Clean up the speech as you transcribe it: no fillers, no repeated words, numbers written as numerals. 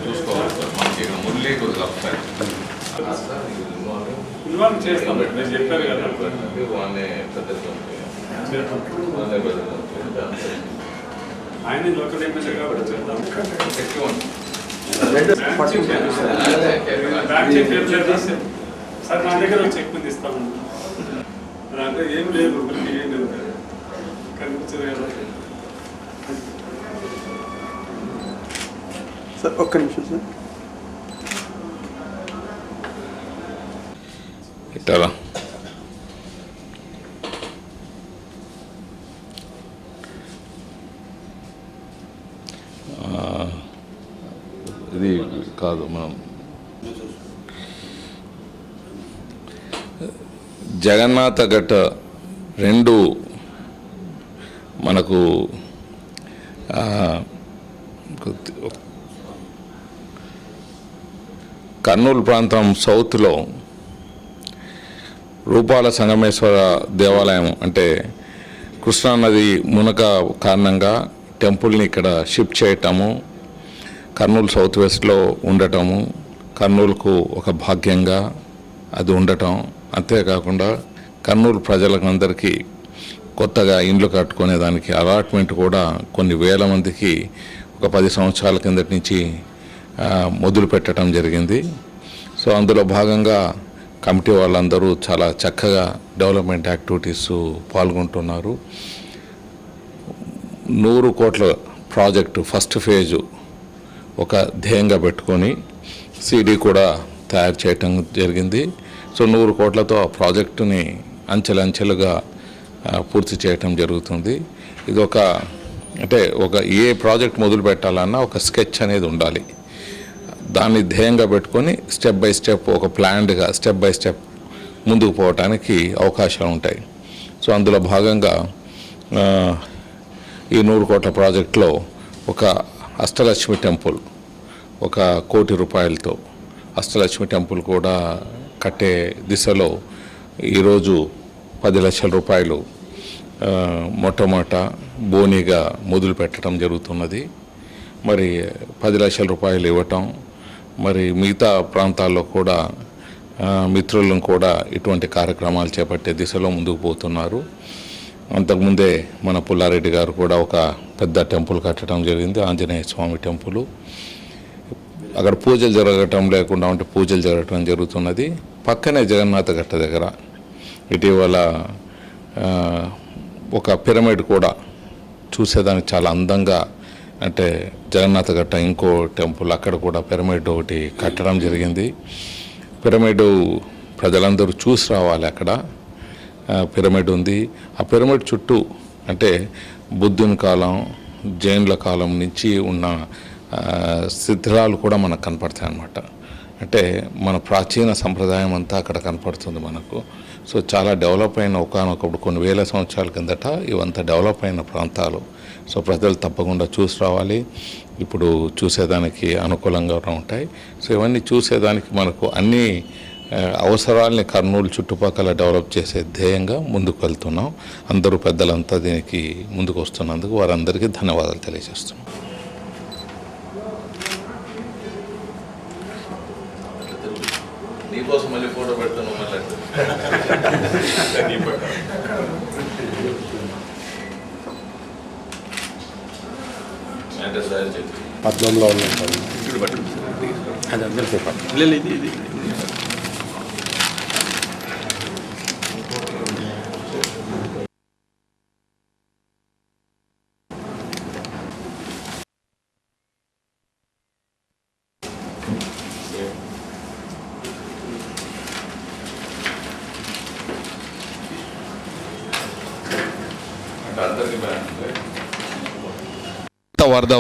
చూసుకోవాలి సార్. మనకి మురళీ కొద్దిగా చేస్తాం. నేను చెప్పాను కదా వాళ్ళే పెద్దగా ఆయన లోకల్ ఎమ్మెల్యే కాబట్టి చేద్దాం. సార్ నా దగ్గర చెక్ ముందు ఇస్తాము అంటే ఏం లేదు, ఏం లేదు కనిపించదు కదా సార్. ఒక్క నిమిషం సార్. ఇట్లా ఇది కాదు, మనం జగన్నాథ ఘట్ 2 మనకు కర్నూలు ప్రాంతం సౌత్లో రూపాల సంగమేశ్వర దేవాలయం అంటే కృష్ణానది మునక కారణంగా టెంపుల్ని ఇక్కడ షిఫ్ట్ చేయటము, కర్నూలు సౌత్ వెస్ట్లో ఉండటము, కర్నూలుకు ఒక భాగ్యంగా అది ఉండటం, అంతేకాకుండా కర్నూలు ప్రజలందరికీ కొత్తగా ఇండ్లు కట్టుకునేదానికి అలాట్మెంట్ కూడా కొన్ని వేల మందికి ఒక 10 సంవత్సరాల కిందటి నుంచి మొదలు పెట్టడం జరిగింది. సో అందులో భాగంగా కమిటీ వాళ్ళందరూ చాలా చక్కగా డెవలప్మెంట్ యాక్టివిటీస్ పాల్గొంటున్నారు. 100 కోట్ల ప్రాజెక్టు ఫస్ట్ ఫేజు ఒక ధ్యేయంగా పెట్టుకొని సిడి కూడా తయారు చేయటం జరిగింది. సో 100 కోట్లతో ఆ ప్రాజెక్టుని అంచెలంచెలుగా పూర్తి చేయటం జరుగుతుంది. ఇది ఒక ఏ ప్రాజెక్ట్ మొదలు పెట్టాలన్నా ఒక స్కెచ్ అనేది ఉండాలి. దాన్ని ధ్యేయంగా పెట్టుకొని స్టెప్ బై స్టెప్ ఒక ప్లాన్డ్గా స్టెప్ బై స్టెప్ ముందుకు పోవటానికి అవకాశాలు ఉంటాయి. సో అందులో భాగంగా ఈ 100 కోట్ల ప్రాజెక్టులో ఒక అష్టలక్ష్మి టెంపుల్ 1 కోటి రూపాయలతో అష్టలక్ష్మి టెంపుల్ కూడా కట్టే దిశలో ఈరోజు 10 లక్షల రూపాయలు మొట్టమొదట బోనీగా మొదలు పెట్టడం జరుగుతున్నది. మరి 10 లక్షల రూపాయలు ఇవ్వటం, మరి మిగతా ప్రాంతాల్లో కూడా మిత్రులను కూడా ఇటువంటి కార్యక్రమాలు చేపట్టే దిశలో ముందుకు పోతున్నారు. అంతకుముందే మన పుల్లారెడ్డి గారు కూడా ఒక పెద్ద టెంపుల్ కట్టడం జరిగింది, ఆంజనేయ స్వామి టెంపుల్. అక్కడ పూజలు జరగటం లేకుండా ఉంటే పూజలు జరగటం జరుగుతున్నది. పక్కనే జగన్నాథ ఘట్ట దగ్గర ఇటీవల ఒక పిరమిడ్ కూడా చూసేదానికి చాలా అందంగా, అంటే జగన్నాథ ఘట్ట ఇంకో టెంపుల్ అక్కడ కూడా పిరమిడ్ ఒకటి కట్టడం జరిగింది. పిరమిడ్ ప్రజలందరూ చూసి రావాలి. అక్కడ పిరమిడ్ ఉంది. ఆ పిరమిడ్ చుట్టూ అంటే బుద్ధుని కాలం, జైన్ల కాలం నుంచి ఉన్న శిథిలాలు కూడా మనకు కనపడతాయి అన్నమాట. అంటే మన ప్రాచీన సంప్రదాయం అంతా అక్కడ కనపడుతుంది మనకు. సో చాలా డెవలప్ అయిన ఒకనొకప్పుడు కొన్ని వేల సంవత్సరాల కిందట ఇవంతా డెవలప్ అయిన ప్రాంతాలు. సో ప్రజలు తప్పకుండా చూసి రావాలి. ఇప్పుడు చూసేదానికి అనుకూలంగా ఉంటాయి. సో ఇవన్నీ చూసేదానికి మనకు అన్ని అవసరాలని కర్నూలు చుట్టుపక్కల డెవలప్ చేసే ధ్యేయంగా ముందుకు వెళ్తున్నాం. అందరూ పెద్దలంతా దీనికి ముందుకు వస్తున్నందుకు వారందరికీ ధన్యవాదాలు తెలియజేస్తున్నాం. నీకోసం మళ్ళీ ఫోటో పెడతాను. పద్మంలో ఉన్నాం. అది అందరూ ఇది వరద